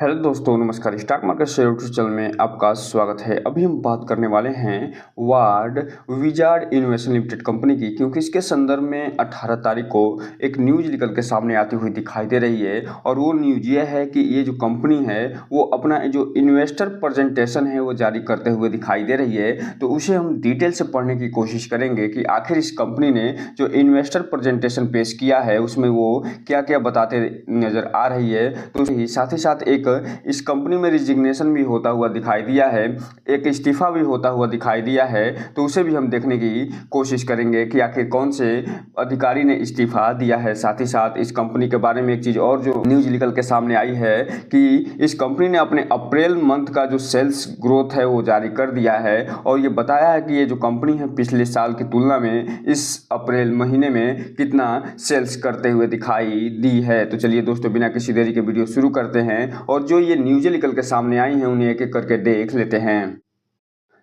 Hello दोस्तों, नमस्कार। Stock market share YouTube channel में आपका स्वागत है। अभी हम बात करने वाले हैं ward wizard innovation limited company की, क्योंकि इसके संदर्भ में 18 तारीख को एक न्यूज़ निकल के सामने आती हुई दिखाई दे रही है। और वो न्यूज़ ये है कि ये जो कंपनी है वो अपना जो इन्वेस्टर प्रेजेंटेशन है वो जारी करते हुए दिखाई दे रही है। तो उसे हम डिटेल से पढ़ने की कोशिश करेंगे कि आखिर इस कंपनी ने जो इन्वेस्टर प्रेजेंटेशन पेश किया है उसमें वो क्या क्या बताते नज़र आ रही है। तो साथ ही साथ एक इस कंपनी में रिजिग्नेशन भी होता हुआ दिखाई दिया है, एक इस्तीफा भी होता हुआ दिखाई दिया है। तो उसे भी हम देखने की कोशिश करेंगे कि आखिर कौन से अधिकारी ने इस्तीफा दिया है। साथ ही साथ इस कंपनी के बारे में एक चीज़ और जो न्यूज़ निकल के सामने आई है कि इस कंपनी ने अपने अप्रैल मंथ का जो सेल्स ग्रोथ है वो जारी कर दिया है। और ये बताया है कि ये जो कंपनी है पिछले साल की तुलना में इस अप्रैल महीने में कितना सेल्स करते हुए दिखाई दी है। तो चलिए दोस्तों, बिना किसी देरी के वीडियो शुरू करते हैं और जो ये न्यूज़ें निकल के सामने आई हैं उन्हें एक एक करके देख लेते हैं।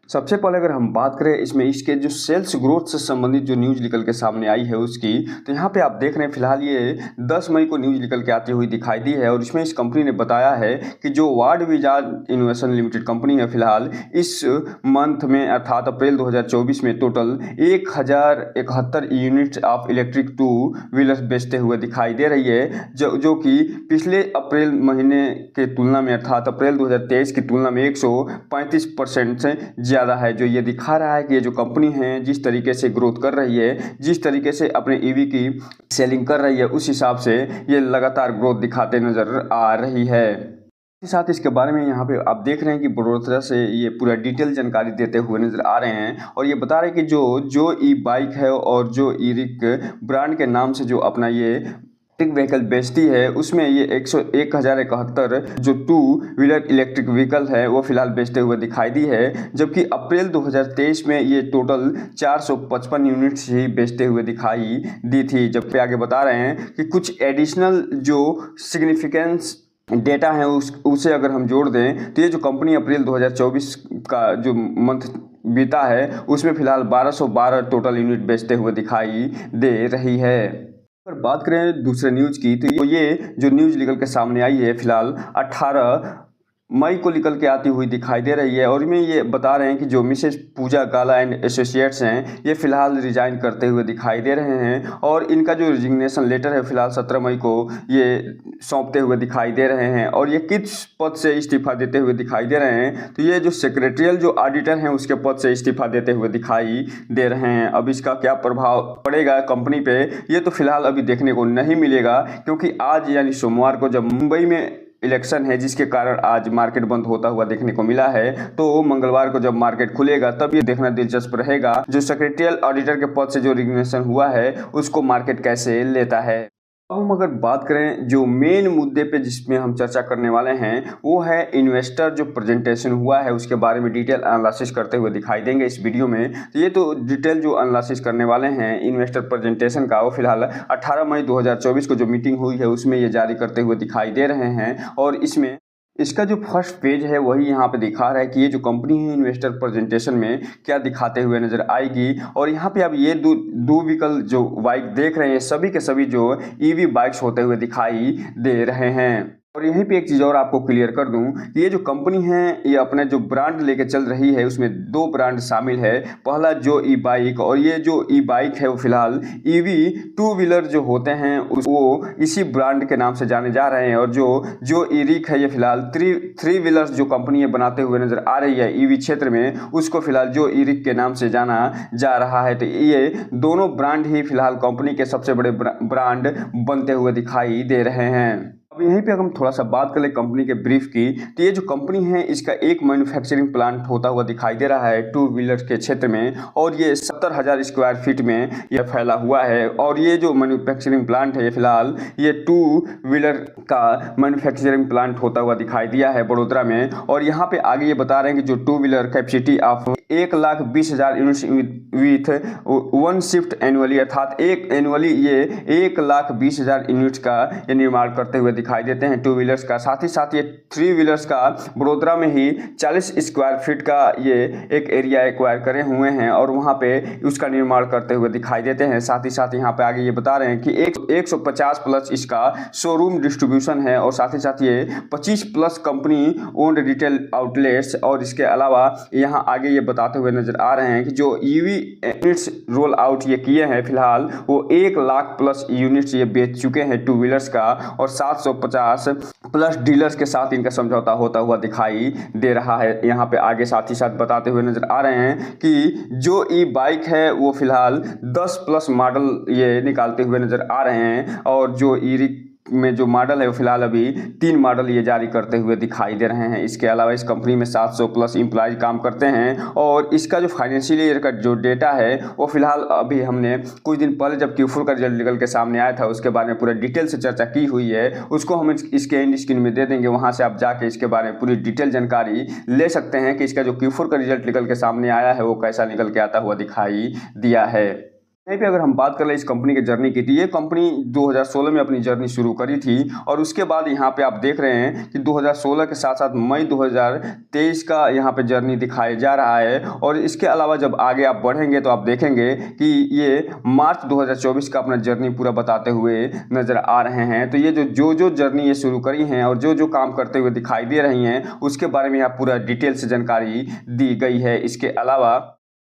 सबसे पहले अगर हम बात करें इसमें इसके जो सेल्स ग्रोथ से संबंधित जो न्यूज़ निकल के सामने आई है उसकी, तो यहाँ पे आप देख रहे हैं फिलहाल ये 10 मई को न्यूज़ निकल के आती हुई दिखाई दी है। और इसमें इस कंपनी ने बताया है कि जो ward wizard innovation limited company है फिलहाल इस मंथ में अर्थात अप्रैल 2024 में total 1071 unit of electric two wheelers बेचते हुए दिखाई दे रही है, जो कि पिछले अप्रैल महीने के तुलना में अर्थात अप्रैल 2023 की तुलना में 135% से ज़्यादा है। जो ये दिखा रहा है कि ये जो कंपनी है जिस तरीके से ग्रोथ कर रही है, जिस तरीके से अपने ईवी की सेलिंग कर रही है, उस हिसाब से ये लगातार ग्रोथ दिखाते नज़र आ रही है। साथ इसके बारे में यहाँ पे आप देख रहे हैं कि बड़ोदरा से ये पूरा डिटेल जानकारी देते हुए नजर आ रहे हैं। और ये बता रहे हैं कि जो ई बाइक है और जो ई रिक ब्रांड के नाम से जो अपना ये इलेक्ट्रिक व्हीकल बेचती है उसमें ये 1071 जो टू व्हीलर इलेक्ट्रिक व्हीकल है वो फिलहाल बेचते हुए दिखाई दी है। जबकि अप्रैल 2023 में ये टोटल 455 यूनिट्स ही बेचते हुए दिखाई दी थी। जबकि आगे बता रहे हैं कि कुछ एडिशनल जो सिग्निफिकेंस डेटा है उसे अगर हम जोड़ दें तो ये जो कंपनी अप्रैल 2024 का जो मंथ बीता है उसमें फिलहाल 1212 टोटल यूनिट बेचते हुए दिखाई दे रही है। अगर बात करें दूसरे न्यूज़ की तो ये जो न्यूज़ निकल के सामने आई है फिलहाल 18 मई को निकल के आती हुई दिखाई दे रही है। और इनमें ये बता रहे हैं कि जो Mrs Pooja Gala and associates हैं ये फिलहाल रिजाइन करते हुए दिखाई दे रहे हैं। और इनका जो रिजिग्नेशन लेटर है फिलहाल 17 मई को ये सौंपते हुए दिखाई दे रहे हैं। और ये किस पद से इस्तीफा देते हुए दिखाई दे रहे हैं, तो ये जो सेक्रेटरियल जो ऑडिटर हैं उसके पद से इस्तीफा देते हुए दिखाई दे रहे हैं। अब इसका क्या प्रभाव पड़ेगा कंपनी पे ये तो फिलहाल अभी देखने को नहीं मिलेगा, क्योंकि आज यानी सोमवार को जब मुंबई में इलेक्शन है जिसके कारण आज मार्केट बंद होता हुआ देखने को मिला है, तो मंगलवार को जब मार्केट खुलेगा तब ये देखना दिलचस्प रहेगा जो सेक्रेटरियल ऑडिटर के पद से जो रिजिग्नेशन हुआ है उसको मार्केट कैसे लेता है। अब हम अगर बात करें जो मेन मुद्दे पे जिसमें हम चर्चा करने वाले हैं वो है इन्वेस्टर जो प्रेजेंटेशन हुआ है उसके बारे में डिटेल एनालिसिस करते हुए दिखाई देंगे इस वीडियो में। तो ये तो डिटेल जो एनालिसिस करने वाले हैं इन्वेस्टर प्रेजेंटेशन का वो फिलहाल 18 मई 2024 को जो मीटिंग हुई है उसमें ये जारी करते हुए दिखाई दे रहे हैं। और इसमें इसका जो फर्स्ट पेज है वही यहाँ पे दिखा रहा है कि ये जो कंपनी है इन्वेस्टर प्रेजेंटेशन में क्या दिखाते हुए नजर आएगी। और यहाँ पे आप ये दो व्हीकल जो बाइक देख रहे हैं सभी के सभी जो ईवी बाइक्स होते हुए दिखाई दे रहे हैं। और यहीं पे एक चीज़ और आपको क्लियर कर दूं कि ये जो कंपनी है ये अपने जो ब्रांड लेके चल रही है उसमें दो ब्रांड शामिल है। पहला जो ई बाइक, और ये जो ई बाइक है वो फिलहाल ईवी टू व्हीलर जो होते हैं वो इसी ब्रांड के नाम से जाने जा रहे हैं। और जो ई रिक है ये फिलहाल थ्री व्हीलर्स जो कंपनी है बनाते हुए नजर आ रही है ईवी क्षेत्र में उसको फिलहाल जो ई रिक के नाम से जाना जा रहा है। तो ये दोनों ब्रांड ही फिलहाल कंपनी के सबसे बड़े ब्रांड बनते हुए दिखाई दे रहे हैं। अब यहीं पे अगर हम थोड़ा सा बात कर ले कंपनी के ब्रीफ की, तो ये जो कंपनी है इसका एक मैन्युफैक्चरिंग प्लांट होता हुआ दिखाई दे रहा है टू व्हीलर के क्षेत्र में। और ये 70,000 स्क्वायर फीट में यह फैला हुआ है। और ये जो मैन्युफैक्चरिंग प्लांट है ये फिलहाल ये टू व्हीलर का मैन्युफैक्चरिंग प्लांट होता हुआ दिखाई दिया है बड़ोदरा में। और यहाँ पे आगे ये बता रहे हैं कि जो two wheeler capacity of 1,20,000 units with one shift annually, अर्थात एक एनुअली ये 1,20,000 यूनिट्स का ये निर्माण करते हुए दिखाई देते हैं टू व्हीलर्स का। साथ ही साथ ये थ्री व्हीलर्स का वडोदरा में ही 40 स्क्वायर फीट का ये एक एरिया एक्वायर करे हुए हैं और वहाँ पे उसका निर्माण करते हुए दिखाई देते हैं। साथ ही साथ यहाँ पे आगे ये बता रहे हैं कि 150 प्लस इसका शोरूम डिस्ट्रीब्यूशन है और साथ ही साथ ये 25 plus company owned retail outlets, और इसके अलावा यहाँ आगे ये बताते हुए नजर आ रहे हैं कि जो ईवी यूनिट्स रोल आउट ये किए हैं फिलहाल वो 1 लाख प्लस यूनिट्स ये बेच चुके हैं टू व्हीलर्स का, और 750 प्लस डीलर्स के साथ इनका समझौता होता हुआ दिखाई दे रहा है। यहाँ पे आगे साथ ही साथ बताते हुए नजर आ रहे हैं कि जो ई बाइक है वो फिलहाल 10 प्लस मॉडल ये निकालते हुए नजर आ रहे हैं, और जो ई में जो मॉडल है वो फिलहाल अभी 3 मॉडल ये जारी करते हुए दिखाई दे रहे हैं। इसके अलावा इस कंपनी में 700 प्लस एम्प्लॉय काम करते हैं, और इसका जो फाइनेंशियल ईयर का जो डेटा है वो फिलहाल अभी हमने कुछ दिन पहले जब Q4 का रिजल्ट निकल के सामने आया था उसके बारे में पूरा डिटेल से चर्चा की हुई है, उसको हम इसके एंड स्क्रीन में दे देंगे, वहाँ से आप जाके इसके बारे में पूरी डिटेल जानकारी ले सकते हैं कि इसका जो Q4 का रिजल्ट निकल के सामने आया है वो कैसा निकल के आता हुआ दिखाई दिया है। यहीं पे अगर हम बात करें इस कंपनी की जर्नी की, थी ये कंपनी 2016 में अपनी जर्नी शुरू करी थी, और उसके बाद यहाँ पे आप देख रहे हैं कि 2016 के साथ साथ मई 2023 का यहाँ पे जर्नी दिखाया जा रहा है। और इसके अलावा जब आगे आप बढ़ेंगे तो आप देखेंगे कि ये मार्च 2024 का अपना जर्नी पूरा बताते हुए नजर आ रहे हैं। तो ये जो जर्नी ये शुरू करी हैं और जो काम करते हुए दिखाई दे रही हैं उसके बारे में यहाँ पूरा डिटेल से जानकारी दी गई है। इसके अलावा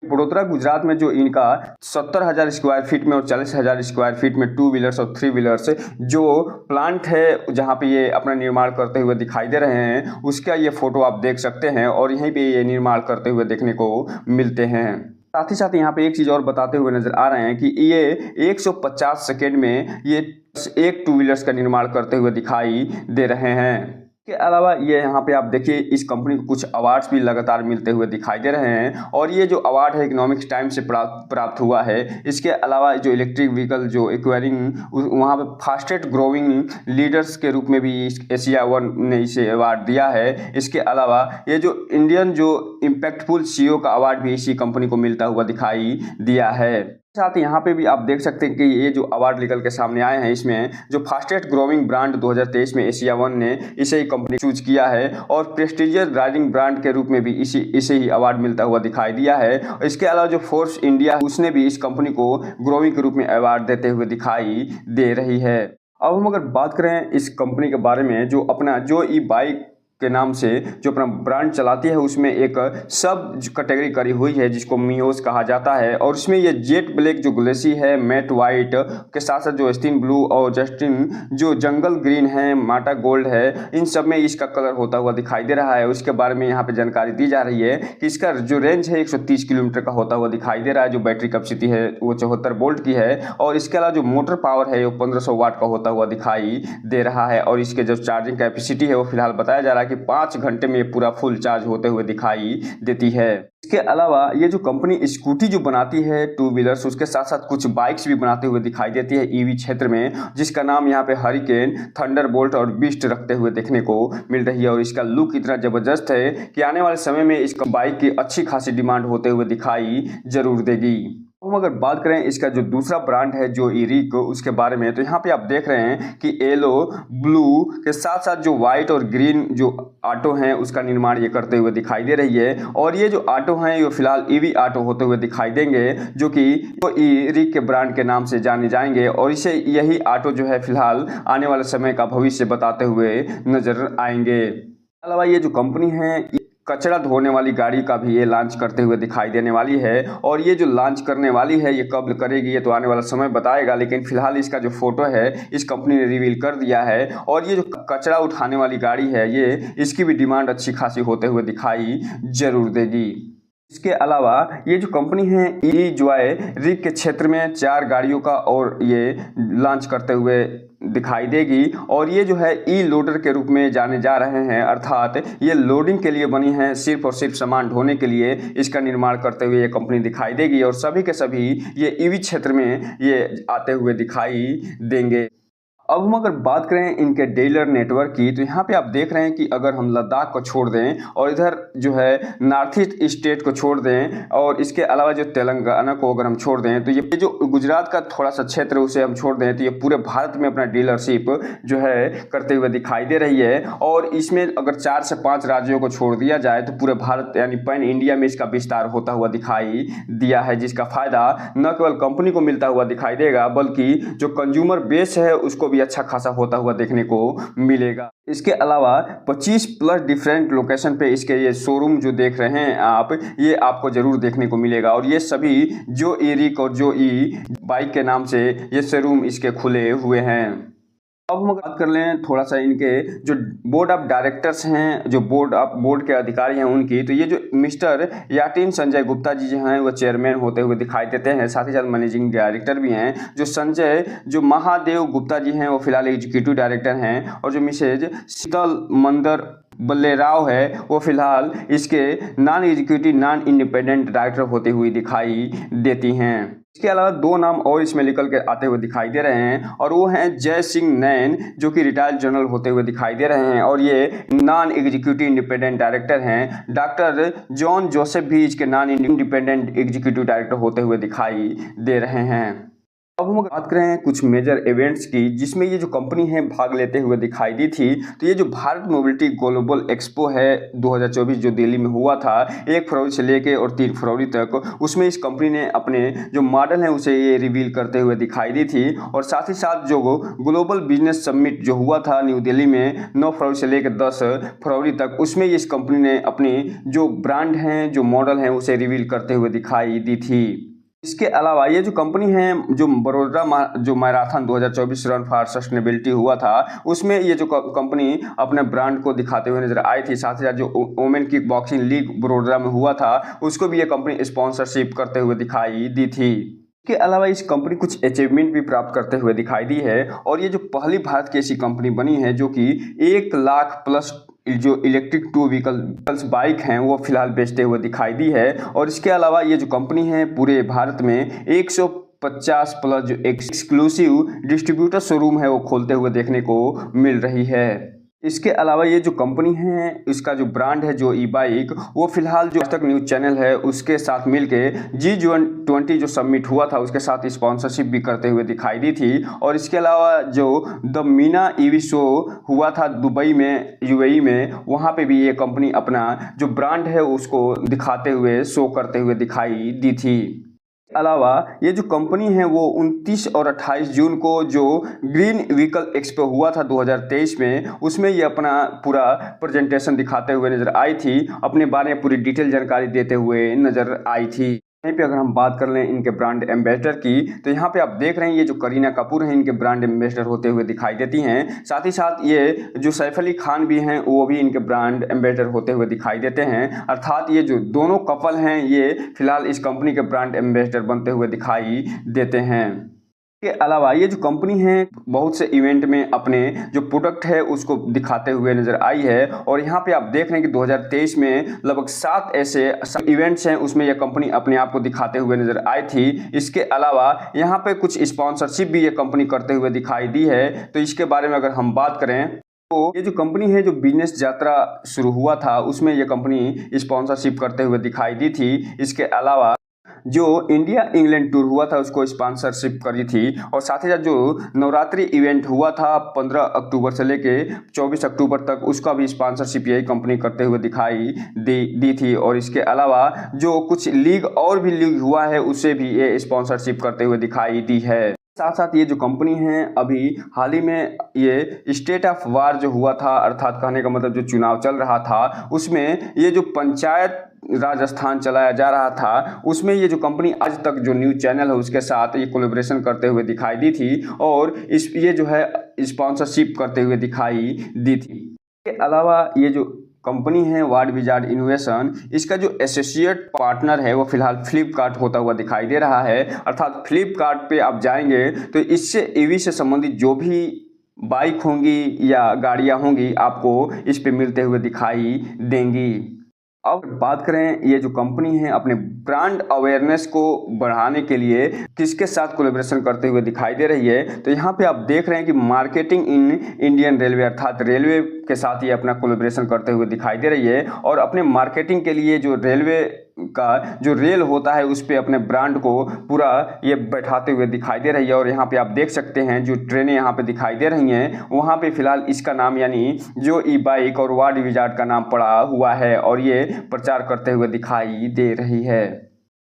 वडोदरा गुजरात में जो इनका 70,000 स्क्वायर फीट में और 40,000 स्क्वायर फीट में टू व्हीलर्स और थ्री व्हीलर्स जो प्लांट है जहां पे ये अपना निर्माण करते हुए दिखाई दे रहे हैं उसका ये फोटो आप देख सकते हैं, और यहीं पे ये निर्माण करते हुए देखने को मिलते हैं। साथ ही साथ यहाँ पे एक चीज़ और बताते हुए नजर आ रहे हैं कि ये 150 सेकेंड में ये एक टू व्हीलर्स का निर्माण करते हुए दिखाई दे रहे हैं। के अलावा ये यहाँ पे आप देखिए इस कंपनी को कुछ अवार्ड्स भी लगातार मिलते हुए दिखाई दे रहे हैं, और ये जो अवार्ड है इकोनॉमिक्स टाइम्स से प्राप्त हुआ है। इसके अलावा जो इलेक्ट्रिक व्हीकल जो एक्वायरिंग वहाँ पे फास्टेस्ट ग्रोइंग लीडर्स के रूप में भी एशिया वन ने इसे अवार्ड दिया है। इसके अलावा ये जो इंडियन जो इम्पैक्टफुल CEO का अवार्ड भी इसी कंपनी को मिलता हुआ दिखाई दिया है। साथ ही यहाँ पे भी आप देख सकते हैं कि ये जो अवार्ड निकल के सामने आए हैं इसमें जो फास्टेस्ट ग्रोइंग ब्रांड 2023 में एशिया वन ने इसे ही कंपनी चूज किया है, और प्रेस्टीजियस राइडिंग ब्रांड के रूप में भी इसे ही अवार्ड मिलता हुआ दिखाई दिया है। इसके अलावा जो फोर्स इंडिया उसने भी इस कंपनी को ग्रोइंग के रूप में अवार्ड देते हुए दिखाई दे रही है। अब हम अगर बात करें इस कंपनी के बारे में जो अपना जो ई बाइक के नाम से जो अपना ब्रांड चलाती है उसमें एक सब कैटेगरी करी हुई है जिसको मियोस कहा जाता है, और उसमें ये जेट ब्लैक जो ग्लेसी है, मैट वाइट के साथ साथ जो स्टीन ब्लू और जस्टिन जो जंगल ग्रीन है, माटा गोल्ड है, इन सब में इसका कलर होता हुआ दिखाई दे रहा है। उसके बारे में यहाँ पे जानकारी दी जा रही है कि इसका जो रेंज है 130 किलोमीटर का होता हुआ दिखाई दे रहा है। जो बैटरी कैपेसिटी है वो 74 वोल्ट की है, और इसके अलावा जो मोटर पावर है वो 1500 वाट का होता हुआ दिखाई दे रहा है, और इसके जो चार्जिंग कैपेसिटी है वो फिलहाल बताया जा रहा है कि 5 घंटे में ये पूरा फुल चार्ज होते हुए दिखाई देती है। इसके अलावा ये जो कंपनी स्कूटी जो बनाती है टू व्हीलर्स उसके साथ साथ कुछ बाइक्स भी बनाते हुए दिखाई देती है ईवी क्षेत्र में, जिसका नाम यहाँ पे हरिकेन, थंडरबोल्ट और बीस्ट रखते हुए देखने को मिल रही है। और इसका लुक इतना जबरदस्त है कि आने वाले समय में इस बाइक की अच्छी खासी डिमांड होते हुए दिखाई जरूर देगी। हम अगर बात करें इसका जो दूसरा ब्रांड है जो इरिक उसके बारे में, तो यहाँ पे आप देख रहे हैं कि येलो ब्लू के साथ साथ जो व्हाइट और ग्रीन जो ऑटो हैं उसका निर्माण ये करते हुए दिखाई दे रही है। और ये जो ऑटो हैं ये फिलहाल ईवी ऑटो होते हुए दिखाई देंगे जो कि इरिक के ब्रांड के नाम से जाने जाएंगे, और इसे यही ऑटो जो है फिलहाल आने वाले समय का भविष्य बताते हुए नजर आएंगे। अलावा ये जो कंपनी है कचरा धोने वाली गाड़ी का भी ये लॉन्च करते हुए दिखाई देने वाली है, और ये जो लॉन्च करने वाली है ये कब करेगी ये तो आने वाला समय बताएगा, लेकिन फिलहाल इसका जो फोटो है इस कंपनी ने रिवील कर दिया है। और ये जो कचरा उठाने वाली गाड़ी है ये इसकी भी डिमांड अच्छी खासी होते हुए दिखाई जरूर देगी। इसके अलावा ये जो कंपनी है ई जॉय रिक के क्षेत्र में 4 गाड़ियों का और ये लॉन्च करते हुए दिखाई देगी, और ये जो है ई लोडर के रूप में जाने जा रहे हैं, अर्थात ये लोडिंग के लिए बनी है, सिर्फ और सिर्फ सामान ढोने के लिए इसका निर्माण करते हुए ये कंपनी दिखाई देगी, और सभी के सभी ये ईवी क्षेत्र में ये आते हुए दिखाई देंगे। अब हम अगर बात करें इनके डीलर नेटवर्क की, तो यहाँ पे आप देख रहे हैं कि अगर हम लद्दाख को छोड़ दें और इधर जो है नॉर्थ ईस्ट स्टेट को छोड़ दें और इसके अलावा जो तेलंगाना को अगर हम छोड़ दें, तो ये जो गुजरात का थोड़ा सा क्षेत्र उसे हम छोड़ दें, तो ये पूरे भारत में अपना डीलरशिप जो है करते हुए दिखाई दे रही है। और इसमें अगर 4 से 5 राज्यों को छोड़ दिया जाए तो पूरे भारत यानी पैन इंडिया में इसका विस्तार होता हुआ दिखाई दिया है, जिसका फायदा न केवल कंपनी को मिलता हुआ दिखाई देगा बल्कि जो कंज्यूमर बेस है उसको भी अच्छा खासा होता हुआ देखने को मिलेगा। इसके अलावा 25 प्लस डिफरेंट लोकेशन पे इसके ये शोरूम जो देख रहे हैं आप, ये आपको जरूर देखने को मिलेगा। और ये सभी जो एरिक और जो ई बाइक के नाम से ये शोरूम इसके खुले हुए हैं। अब हम बात कर लें थोड़ा सा इनके जो बोर्ड ऑफ डायरेक्टर्स हैं, जो बोर्ड के अधिकारी हैं उनकी, तो ये जो मिस्टर याटिन संजय गुप्ता जी जो हैं वो चेयरमैन होते हुए दिखाई देते हैं, साथ ही साथ मैनेजिंग डायरेक्टर भी हैं। जो संजय जो महादेव गुप्ता जी हैं वो फिलहाल एग्जीक्यूटिव डायरेक्टर हैं, और जो मिसेज शीतल मंदर बल्लेराव है वो फिलहाल इसके non executive non independent director होते हुए दिखाई देती हैं। इसके अलावा 2 नाम और इसमें निकल के आते हुए दिखाई दे रहे हैं, और वो हैं जय सिंह नैन जो कि रिटायर्ड जनरल होते हुए दिखाई दे रहे हैं, और ये नॉन एग्जीक्यूटिव इंडिपेंडेंट डायरेक्टर हैं। डॉक्टर जॉन जोसेफ भी इसके नॉन इंडिपेंडेंट एग्जीक्यूटिव डायरेक्टर होते हुए दिखाई दे रहे हैं। अब हम बात करें कुछ मेजर इवेंट्स की जिसमें ये जो कंपनी है भाग लेते हुए दिखाई दी थी। तो ये जो भारत मोबिलिटी ग्लोबल एक्सपो है 2024 जो दिल्ली में हुआ था 1 फरवरी से लेके और 3 फरवरी तक, उसमें इस कंपनी ने अपने जो मॉडल है उसे ये रिवील करते हुए दिखाई दी थी। और साथ ही साथ जो ग्लोबल बिजनेस समिट जो हुआ था न्यू दिल्ली में 9 फरवरी से लेकर 10 फरवरी तक, उसमें इस कंपनी ने अपनी जो ब्रांड हैं जो मॉडल हैं उसे रिवील करते हुए दिखाई दी थी। इसके अलावा ये जो कंपनी है जो बड़ोदरा जो मैराथन 2024 रन फॉर सस्टेनेबिलिटी हुआ था उसमें ये जो कंपनी अपने ब्रांड को दिखाते हुए नजर आई थी। साथ ही साथ जो women kick boxing league Vadodara में हुआ था उसको भी ये कंपनी स्पॉन्सरशिप करते हुए दिखाई दी थी। इसके अलावा इस कंपनी कुछ अचीवमेंट भी प्राप्त करते हुए दिखाई दी है, और ये जो पहली भारत की ऐसी कंपनी बनी है जो कि 1 लाख प्लस जो इलेक्ट्रिक 2 व्हीकल्स बाइक हैं वो फिलहाल बेचते हुए दिखाई दी है। और इसके अलावा ये जो कंपनी है पूरे भारत में 150 प्लस जो एक्सक्लूसिव डिस्ट्रीब्यूटर शोरूम है वो खोलते हुए देखने को मिल रही है। इसके अलावा ये जो कंपनी है इसका जो ब्रांड है जो ई बाइक वो फिलहाल जो आज तक न्यूज चैनल है उसके साथ मिलके G20 जो समिट हुआ था उसके साथ स्पॉन्सरशिप भी करते हुए दिखाई दी थी। और इसके अलावा जो द मीना ईवी शो हुआ था दुबई में UAE में, वहाँ पे भी ये कंपनी अपना जो ब्रांड है उसको दिखाते हुए शो करते हुए दिखाई दी थी। अलावा ये जो कंपनी है वो 29 और 28 जून को जो ग्रीन व्हीकल एक्सपो हुआ था 2023 में, उसमें ये अपना पूरा प्रेजेंटेशन दिखाते हुए नजर आई थी, अपने बारे में पूरी डिटेल जानकारी देते हुए नजर आई थी। यहीं पे अगर हम बात कर लें इनके ब्रांड एम्बेसडर की, तो यहाँ पे आप देख रहे हैं ये जो करीना कपूर हैं इनके ब्रांड एम्बेसडर होते हुए दिखाई देती हैं। साथ ही साथ ये जो सैफ अली खान भी हैं वो भी इनके ब्रांड एम्बेसडर होते हुए दिखाई देते हैं। अर्थात ये जो दोनों कपल हैं ये फिलहाल इस कंपनी के ब्रांड एम्बेसडर बनते हुए दिखाई देते हैं। के अलावा ये जो कंपनी है बहुत से इवेंट में अपने जो प्रोडक्ट है उसको दिखाते हुए नजर आई है, और यहाँ पे आप देख रहे हैं कि 2023 में लगभग 7 ऐसे इवेंट्स हैं उसमें यह कंपनी अपने आप को दिखाते हुए नजर आई थी। इसके अलावा यहाँ पे कुछ स्पॉन्सरशिप भी ये कंपनी करते हुए दिखाई दी है। तो इसके बारे में अगर हम बात करें तो ये जो कंपनी है जो बिजनेस यात्रा शुरू हुआ था उसमें यह कंपनी स्पॉन्सरशिप करते हुए दिखाई दी थी। इसके अलावा जो इंडिया इंग्लैंड टूर हुआ था उसको स्पॉन्सरशिप करी थी, और साथ ही साथ जो नवरात्रि इवेंट हुआ था 15 अक्टूबर से लेके 24 अक्टूबर तक उसका भी स्पॉन्सरशिप यही कंपनी करते हुए दिखाई दी थी। और इसके अलावा जो कुछ लीग और भी लीग हुआ है उससे भी ये स्पॉन्सरशिप करते हुए दिखाई दी है। साथ साथ ये जो कंपनी है अभी हाल ही में ये स्टेट ऑफ वार जो हुआ था, अर्थात कहने का मतलब जो चुनाव चल रहा था उसमें ये जो पंचायत राजस्थान चलाया जा रहा था उसमें ये जो कंपनी आज तक जो न्यूज चैनल है उसके साथ ये कोलैबोरेशन करते हुए दिखाई दी थी, और ये जो है स्पॉन्सरशिप करते हुए दिखाई दी थी। इसके अलावा ये जो कंपनी है वार्ड विजार्ड इनोवेशन, इसका जो एसोसिएट पार्टनर है वो फिलहाल फ्लिपकार्ट होता हुआ दिखाई दे रहा है। अर्थात फ्लिपकार्ट पे आप जाएंगे तो इससे ईवी से संबंधित जो भी बाइक होंगी या गाड़ियां होंगी आपको इस पे मिलते हुए दिखाई देंगी। अब बात करें, ये जो कंपनी है अपने ब्रांड अवेयरनेस को बढ़ाने के लिए किसके साथ कोलैबोरेशन करते हुए दिखाई दे रही है। तो यहाँ पे आप देख रहे हैं कि मार्केटिंग इन इंडियन रेलवे अर्थात रेलवे के साथ ये अपना कोलैबोरेशन करते हुए दिखाई दे रही है और अपने मार्केटिंग के लिए जो रेलवे का जो रेल होता है उस पे अपने ब्रांड को पूरा ये बैठाते हुए दिखाई दे रही है। और यहाँ पे आप देख सकते हैं जो ट्रेनें यहाँ पे दिखाई दे रही हैं वहाँ पे फिलहाल इसका नाम यानी जो ई बाइक और वार्ड विजार्ड का नाम पड़ा हुआ है और ये प्रचार करते हुए दिखाई दे रही है।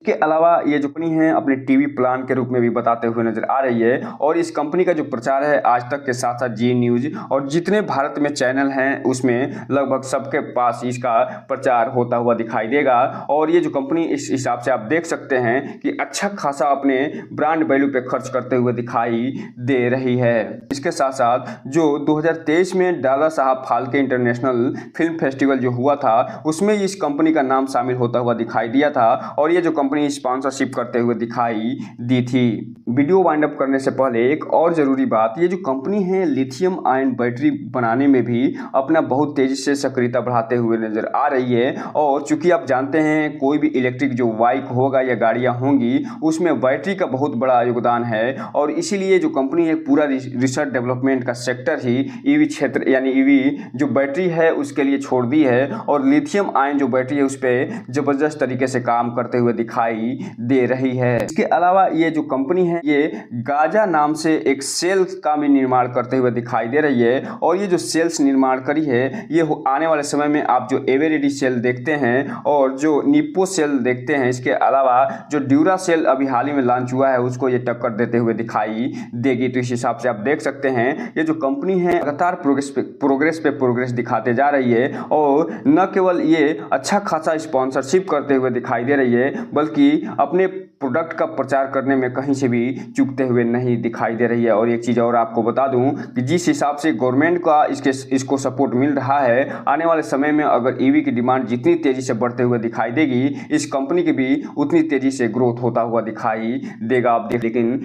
इसके अलावा ये जो कंपनी है अपने टीवी प्लान के रूप में भी बताते हुए नजर आ रही है और इस कंपनी का जो प्रचार है आज तक के साथ साथ जी न्यूज और जितने भारत में चैनल हैं उसमें लगभग सबके पास इसका प्रचार होता हुआ दिखाई देगा। और ये जो कंपनी इस हिसाब से आप देख सकते हैं कि अच्छा खासा अपने ब्रांड वैल्यू पे खर्च करते हुए दिखाई दे रही है। इसके साथ साथ जो 2023 में Dada Saheb Phalke international film festival जो हुआ था उसमें इस कंपनी का नाम शामिल होता हुआ दिखाई दिया था और ये जो कंपनी स्पॉन्सरशिप करते हुए दिखाई दी थी। वीडियो वाइंड अप करने से पहले एक और जरूरी बात, ये जो कंपनी है लिथियम आयन बैटरी बनाने में भी अपना बहुत तेजी से सक्रियता बढ़ाते हुए नजर आ रही है। और चूंकि आप जानते हैं कोई भी इलेक्ट्रिक जो बाइक होगा या गाड़ियां होंगी उसमें बैटरी का बहुत बड़ा योगदान है और इसीलिए जो कंपनी है पूरा रिसर्च डेवलपमेंट का सेक्टर ही ईवी क्षेत्र यानी ईवी जो बैटरी है उसके लिए छोड़ दी है और लिथियम आयन जो बैटरी है उस पर जबरदस्त तरीके से काम करते हुए दिखाई दे रही है। इसके अलावा ये जो कंपनी है ये गाजा नाम से एक सेल का भी निर्माण करते हुए दिखाई दे रही है और ये जो सेल्स निर्माण करी है ये आने वाले समय में आप जो एवरेडी सेल देखते हैं और जो निप्पो सेल देखते हैं इसके अलावा जो ड्यूरा सेल अभी हाल ही में लॉन्च हुआ है उसको ये टक्कर देते हुए दिखाई देगी। तो इस हिसाब से आप देख सकते हैं ये जो कंपनी है लगातार प्रोग्रेस दिखाते जा रही है और न केवल ये अच्छा खासा स्पॉन्सरशिप करते हुए दिखाई दे रही है बल्कि अपने प्रोडक्ट का प्रचार करने में कहीं से भी चूकते हुए नहीं दिखाई दे रही है। और एक चीज़ और आपको बता दूं कि जिस हिसाब से गवर्नमेंट का इसको सपोर्ट मिल रहा है आने वाले समय में अगर ईवी की डिमांड जितनी तेज़ी से बढ़ते हुए दिखाई देगी इस कंपनी की भी उतनी तेज़ी से ग्रोथ होता हुआ दिखाई देगा। आप देख लेकिन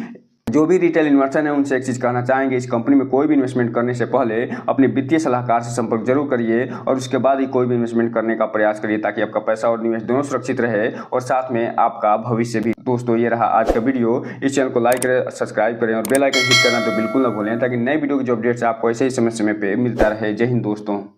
जो भी रिटेल इन्वेस्टर है उनसे एक चीज़ कहना चाहेंगे, इस कंपनी में कोई भी इन्वेस्टमेंट करने से पहले अपने वित्तीय सलाहकार से संपर्क जरूर करिए और उसके बाद ही कोई भी इन्वेस्टमेंट करने का प्रयास करिए ताकि आपका पैसा और निवेश दोनों सुरक्षित रहे और साथ में आपका भविष्य भी। दोस्तों ये रहा आज का वीडियो, इस चैनल को लाइक करें, सब्सक्राइब करें और बेल आइकन क्लिक करना तो बिल्कुल ना भूलें ताकि नए वीडियो की जो अपडेट्स आपको ऐसे ही समय समय पे मिलता रहे। जय हिंद दोस्तों।